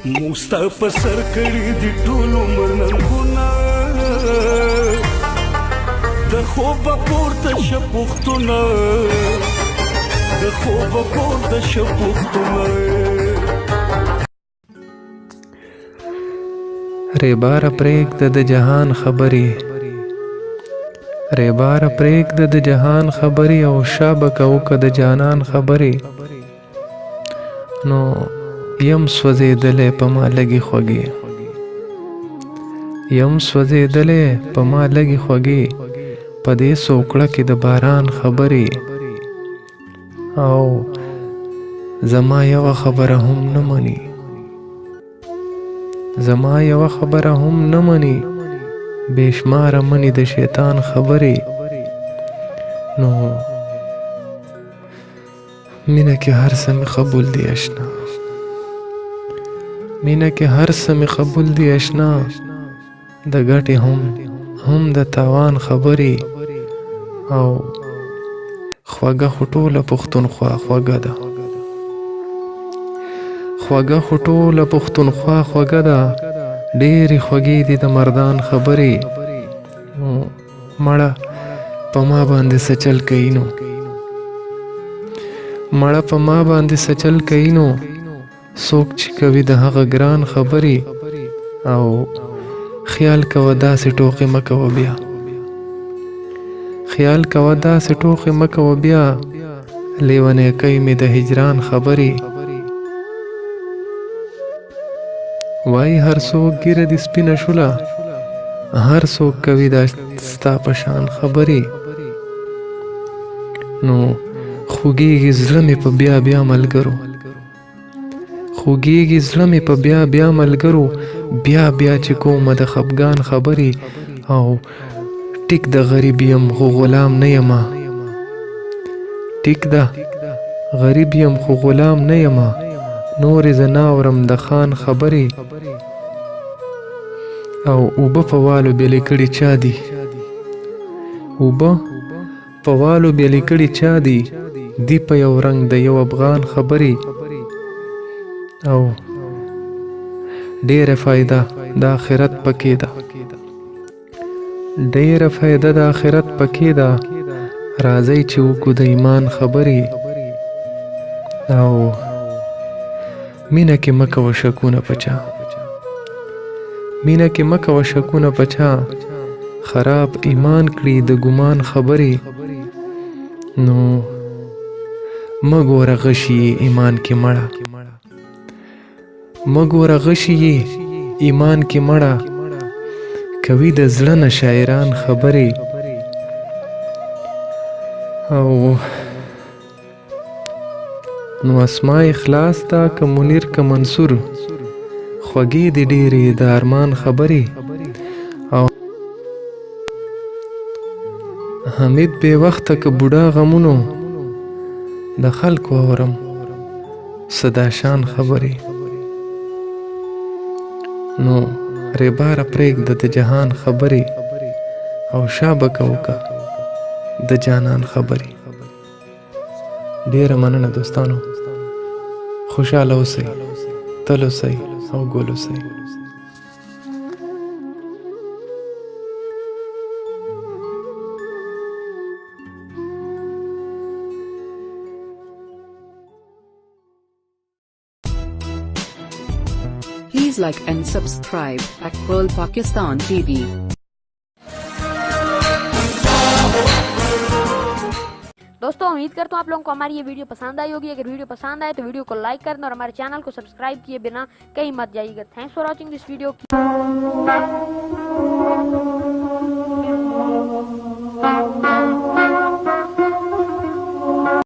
موستا سر کړي دي ټول عمر ننګونه د خوب پورته شپختونه د خوب پورته شپختونه ریبار پرېږده د جهان خبرې ریبار پرېږده د جهان خبرې او شابه کوکه د جانان خبرې نو یم سوځېدلی په ما لږې خوږې یم سوځېدلی په ما لږې خوږې په دې سوکړه کې د باران خبرې او زما یوه خبره هم نه مني زما یوه خبره هم نه مني بېشماره مني د شیطان خبرې نو مینه کې هر څه مې قبول دی اشنا مینه کې هر څه مې قبول دی اشنا د ګټې هم د تاوان خبرې او خوږه خو ټوله پښتونخوا خوږه ده خوږه خو ټوله پښتونخوا خوږه ده ډېرې خوږې دي د مردان خبرې مړه په ما باندې څه چل کوي نو مړه په ما باندې څه چل کوي نو څوک چې کوي د هغه ګران خبرې او خیال کوه داسې ټوقې مه کوه بیا خیال کوه داسې ټوقې مه کوه بیا لیونی کوي مې د هجران خبرې وای هر څوک ګیره دې سپینه شوله هر څوک کوي دا ستا په شان خبرې نو خوږېږي زړه مې په بیا بیا ملګرو خوږېږي زړه مې په بیا بیا ملګرو بیا بیا چې کومه د خفګان خبرې او ټیک د غریب یم خو غلام نه یمه ټیک ده غریب یم خو غلام نه یمه نورې زه نه اورم د خان خبرې او اوبه په والو بېلې کړي چا دي اوبه په والو بېلې کړي چا دي دی په یو رنګ د یو افغان خبرې او ډېره فایده د آخرت پکې ده ډېره فایده د آخرت پکې ده راځئ چې وکړو د ایمان خبرې او مینه کې مه کوه شکونه په چا مینه کې مه کوه شکونه په چا خراب ایمان کړي د ګمان خبرې نو مه ګوره غشي ایمان کې مړه مه ګوره غشي ایمان کې مړه کوي د زړه نه شاعران خبرې او نو اسماء اخلاص تا که منیر که منصور خوږې دي ډېرې د ارمان خبرې او حمید بې وخته که بوډا غمونو د خلکو اورم صدا شان خبرې نو ریباره پرېږده د جهان خبرې او شابه کوکه د جانان خبرې ډېره مننه دوستانو خوشحاله اوسئ تل اوسئ او ګل اوسئ Please like and subscribe at Pearl Pakistan TV. दोस्तों उम्मीद करता हूँ आप लोगों को हमारी ये वीडियो पसंद आई होगी। अगर वीडियो पसंद आए तो वीडियो को लाइक कर दें और हमारे चैनल को सब्सक्राइब किए बिना कहीं मत जाइएगा। Thanks for watching this video.